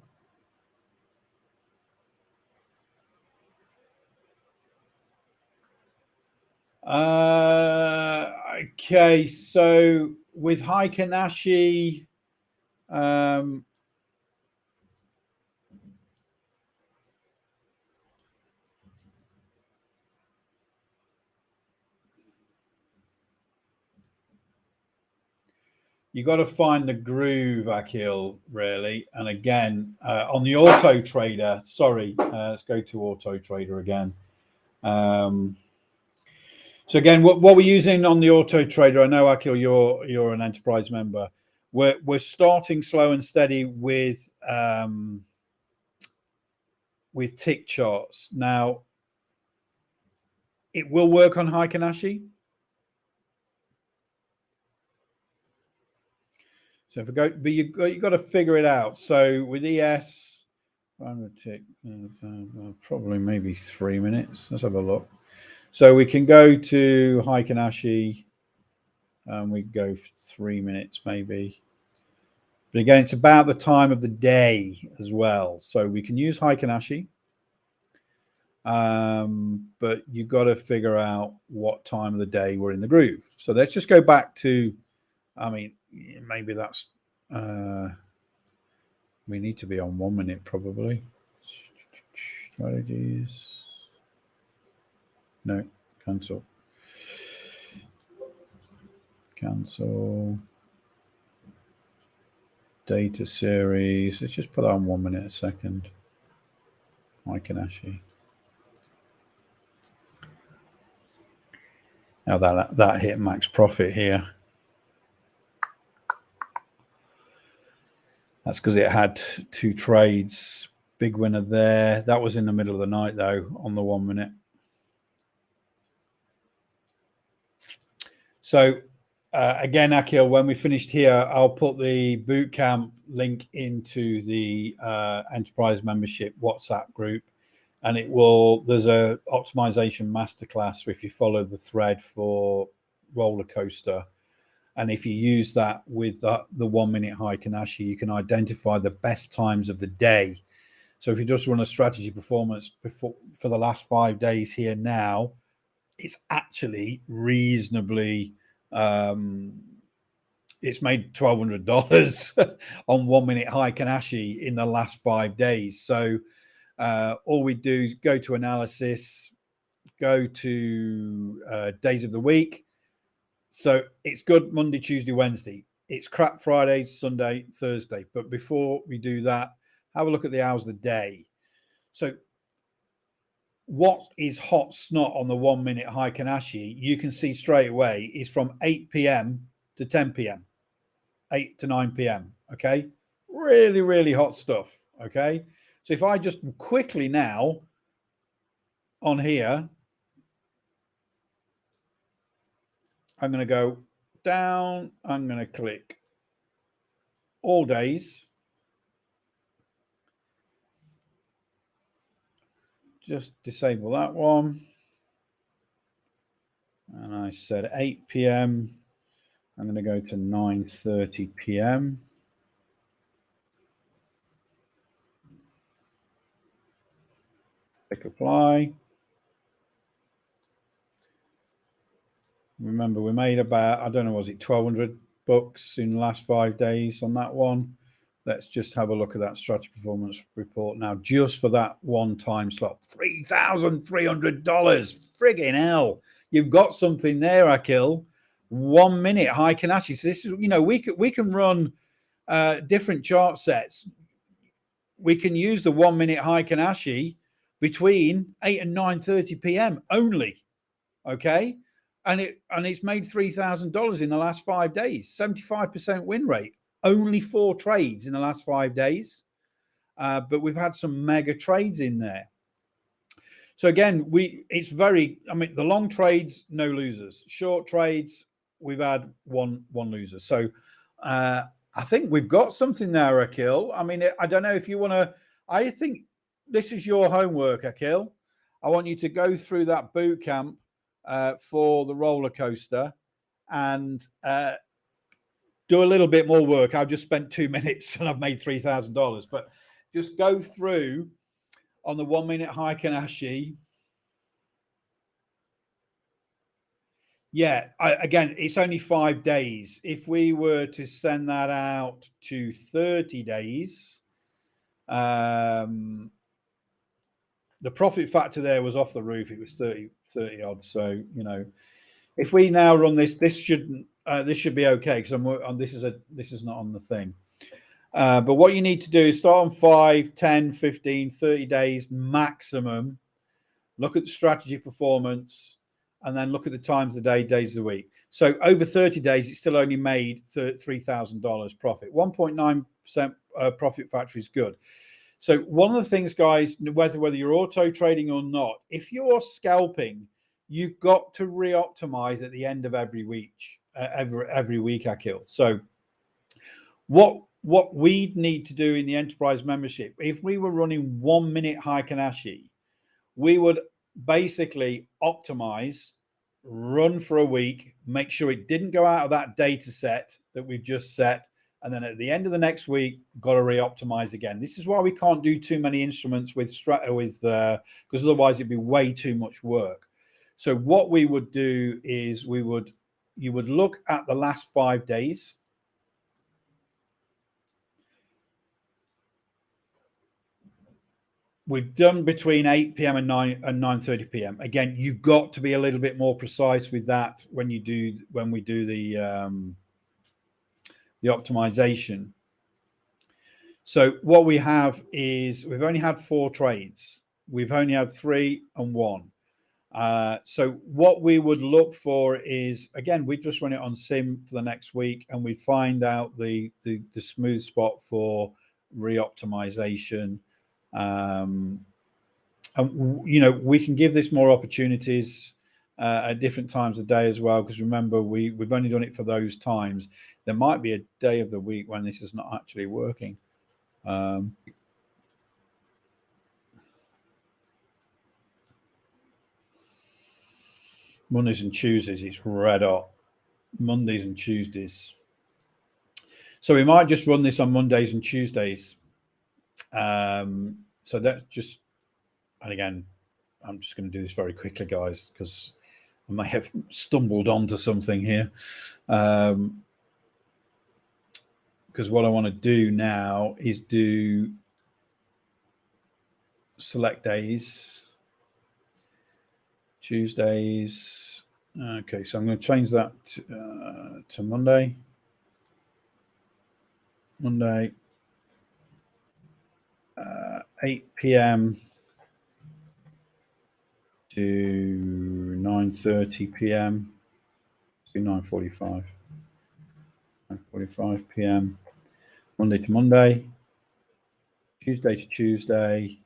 Okay, so with Heikinashi, you got to find the groove, Akil, really. And again, on the auto trader, sorry, let's go to auto trader again. So again, what we're using on the auto trader, I know, Akil, you're an enterprise member. We're starting slow and steady with tick charts. Now, it will work on Heikinashi. So if we go, but you've got to figure it out. So with ES, I'm going to tick probably maybe 3 minutes. Let's have a look. So we can go to Heikinashi and we go for 3 minutes maybe. But again, it's about the time of the day as well. So we can use Heikinashi. But you've got to figure out what time of the day we're in the groove. So let's just go back to, I mean, maybe that's, we need to be on 1 minute probably. Strategies. No, cancel. Cancel. Data series. Let's just put that on 1 minute a second. Heikinashi. Now that hit max profit here. That's because it had 2 trades. Big winner there. That was in the middle of the night though, on the 1 minute. So again, Akil, when we finished here, I'll put the bootcamp link into the enterprise membership WhatsApp group, and there's a optimization masterclass if you follow the thread for roller coaster. And if you use that with the 1 minute Heikinashi, you can identify the best times of the day. So if you just run a strategy performance for the last 5 days here now, it's actually reasonably, it's made $1,200 on 1 minute Heikinashi in the last 5 days. So all we do is go to analysis, go to days of the week. So it's good Monday, Tuesday, Wednesday. It's crap Friday, Sunday, Thursday. But before we do that, have a look at the hours of the day. So what is hot snot on the 1 minute Heikinashi, you can see straight away, is from 8 p.m. to 10 p.m., 8 to 9 p.m. Okay. Really, really hot stuff. Okay. So if I just quickly now on here, I'm going to go down. I'm going to click all days. Just disable that one. And I said 8 p.m. I'm going to go to 9:30 p.m. Click apply. Remember, we made about, I don't know, was it $1,200 in the last 5 days on that one? Let's just have a look at that strategy performance report now, just for that one time slot. $3,300. Friggin' hell. You've got something there, Akil. 1 minute Heikinashi. So this is, we can run different chart sets. We can use the 1 minute Heikin Ashi between 8 and 9:30 p.m. only. Okay. And it's made $3,000 in the last 5 days, 75% win rate, only 4 trades in the last 5 days. But we've had some mega trades in there. So again, the long trades, no losers. Short trades, we've had one loser. So I think we've got something there, Akil. I mean, I don't know if you want to. I think this is your homework, Akil. I want you to go through that boot camp for the roller coaster and do a little bit more work. I've just spent 2 minutes and I've made $3,000. But just go through on the 1 minute Heikin Ashi. Yeah, again, it's only 5 days. If we were to send that out to 30 days, the profit factor there was off the roof. It was 30 odd. So, if we now run this should be okay because this is not on the thing. But what you need to do is start on 5, 10, 15, 30 days maximum. Look at the strategy performance and then look at the times of the day, days of the week. So over 30 days, it's still only made $3,000 profit. 1.9% profit factor is good. So one of the things, guys, whether you're auto trading or not, if you're scalping, you've got to re-optimize at the end of every week, Akil. So what we need to do in the enterprise membership, if we were running 1 minute Heikin Ashi, we would basically optimize, run for a week, make sure it didn't go out of that data set that we've just set, and then at the end of the next week, got to re-optimize again. This is why we can't do too many instruments because otherwise it'd be way too much work. So what we would do is you would look at the last 5 days. We've done between 8 p.m. and 9:30 p.m. Again, you've got to be a little bit more precise with that when we do the optimization. So what we have is we've only had 4 trades. We've only had 3 and 1. So what we would look for is, again, we just run it on sim for the next week and we find out the smooth spot for re-optimization. And we can give this more opportunities at different times of the day as well, because remember we've only done it for those times. There might be a day of the week when this is not actually working. Mondays and Tuesdays, it's red hot. Mondays and Tuesdays. So we might just run this on Mondays and Tuesdays. So that's just, and again, I'm just going to do this very quickly, guys, because I may have stumbled onto something here. Because what I want to do now is do select days, Tuesdays. Okay, so I'm going to change that to Monday. 8 p.m. to 9:30 p.m. to 9:45 p.m. Monday to Monday, Tuesday to Tuesday.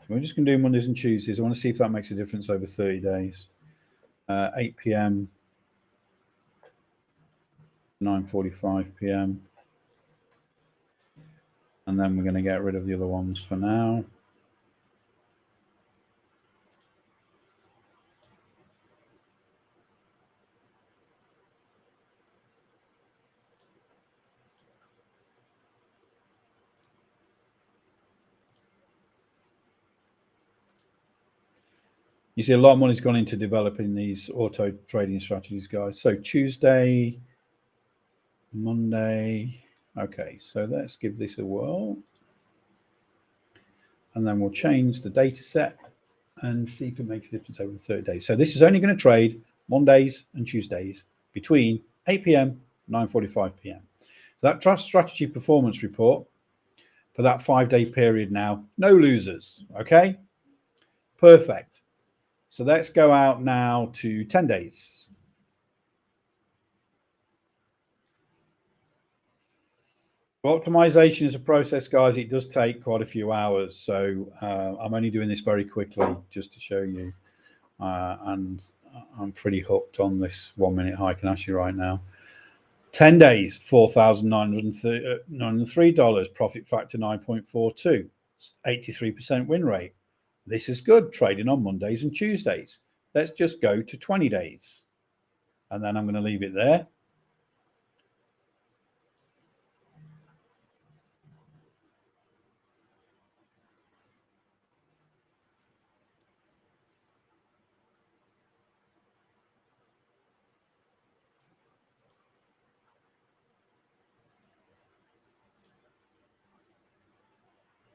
We're just going to do Mondays and Tuesdays. I want to see if that makes a difference over 30 days. 8 p.m. 9:45 p.m. And then we're going to get rid of the other ones for now. You see a lot of money's gone into developing these auto trading strategies, guys. So Tuesday, Monday. Okay, so let's give this a whirl. And then we'll change the data set and see if it makes a difference over 30 days. So this is only going to trade Mondays and Tuesdays between 8 p.m. and 9:45 p.m. that strategy performance report for that 5-day period now, no losers. Okay, perfect. So let's go out now to 10 days. Optimization is a process, guys. It does take quite a few hours. So I'm only doing this very quickly just to show you. And I'm pretty hooked on this 1 minute hike and actually right now. 10 days, $4,903, profit factor 9.42, 83% win rate. This is good trading on Mondays and Tuesdays. Let's just go to 20 days. And then I'm going to leave it there.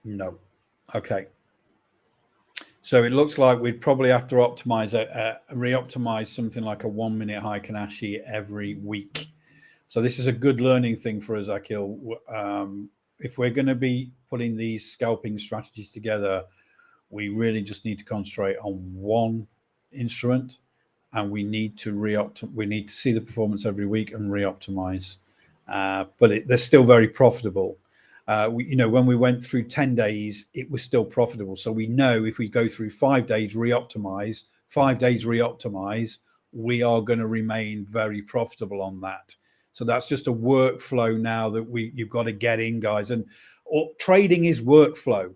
No. Okay. So it looks like we'd probably have to optimize re-optimize something like a 1 minute hike and Ashi every week. So this is a good learning thing for us, Akil. If we're going to be putting these scalping strategies together, we really just need to concentrate on one instrument, and we need to we need to see the performance every week and re-optimize. But they're still very profitable. When we went through 10 days, it was still profitable. So we know if we go through 5 days, re-optimize, 5 days, re-optimize, we are going to remain very profitable on that. So that's just a workflow now that you've got to get in, guys. And trading is workflow.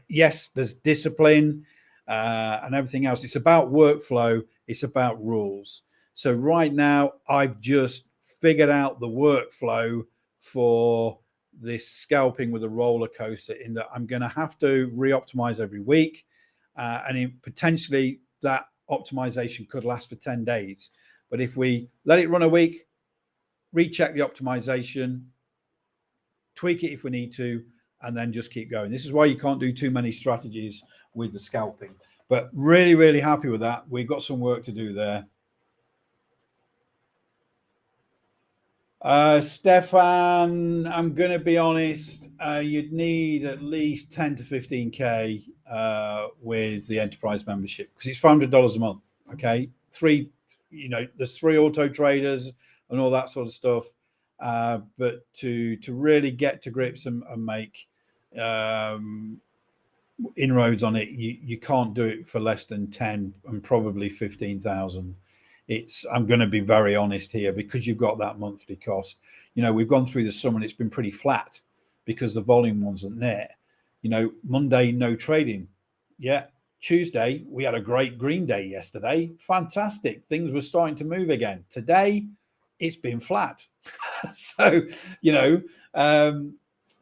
Yes, there's discipline and everything else. It's about workflow. It's about rules. So right now, I've just figured out the workflow for this scalping with a roller coaster, in that I'm going to have to re-optimize every week, and potentially that optimization could last for 10 days. But if we let it run a week, recheck the optimization, tweak it if we need to, and then just keep going. This is why you can't do too many strategies with the scalping. But really, really happy with that. We've got some work to do there. Stefan, I'm going to be honest, you'd need at least 10 to 15K with the enterprise membership, because it's $500 a month. Okay. There's 3 auto traders and all that sort of stuff. But to really get to grips and make inroads on it, you can't do it for less than 10 and probably 15,000. I'm going to be very honest here, because you've got that monthly cost. We've gone through the summer and it's been pretty flat because the volume wasn't there. Monday, no trading. Yeah. Tuesday, we had a great green day yesterday. Fantastic. Things were starting to move again. Today, it's been flat. So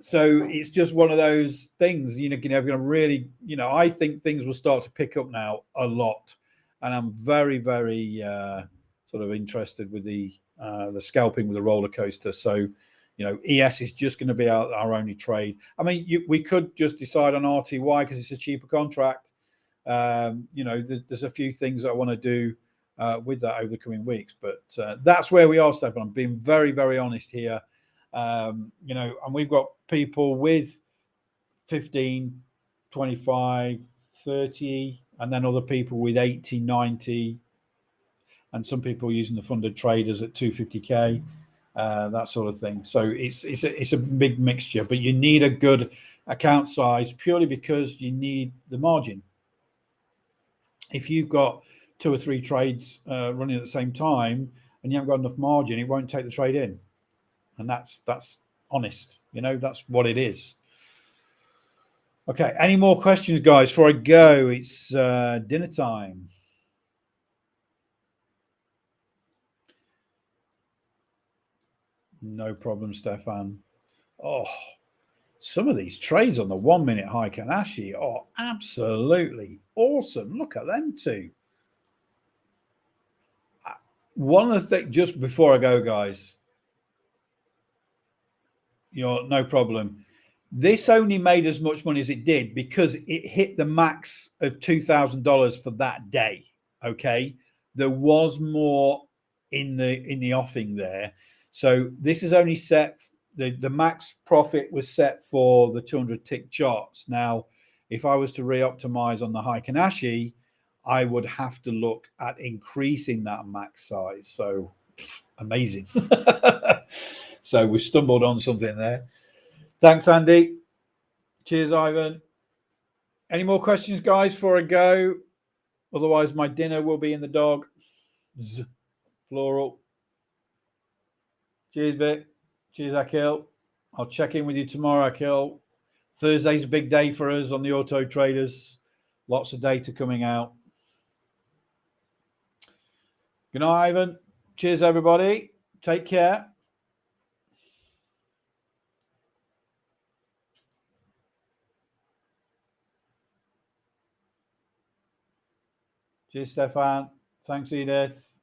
it's just one of those things, really, I think things will start to pick up now a lot. And I'm very, very sort of interested with the scalping with the roller coaster. So, ES is just going to be our only trade. I mean, we could just decide on RTY because it's a cheaper contract. There's a few things I want to do with that over the coming weeks. But that's where we are, Stefan. I'm being very, very honest here. And we've got people with 15, 25, 30, and then other people with 80, 90, and some people using the funded traders at 250K, that sort of thing. So it's a big mixture, but you need a good account size purely because you need the margin. If you've got 2 or 3 trades running at the same time and you haven't got enough margin, it won't take the trade in. And that's honest. That's what it is. Okay, any more questions, guys, before I go? It's dinner time. No problem, Stefan. Oh, some of these trades on the 1 minute hike and Ashi are absolutely awesome. Look at them two. One of the things, just before I go, guys, no problem. This only made as much money as it did because it hit the max of $2,000 for that day. Okay, there was more in the offing there, so this is only set the max profit was set for the 200 tick charts. Now, if I was to re-optimize on the Heikin-Ashi, I would have to look at increasing that max size. So amazing. So we stumbled on something there. Thanks, Andy. Cheers, Ivan. Any more questions, guys, before I go? Otherwise, my dinner will be in the dog. Plural. Cheers, Vic. Cheers, Akil. I'll check in with you tomorrow, Akil. Thursday's a big day for us on the Auto Traders. Lots of data coming out. Good night, Ivan. Cheers, everybody. Take care. Cheers, Stefan. Thanks, Edith.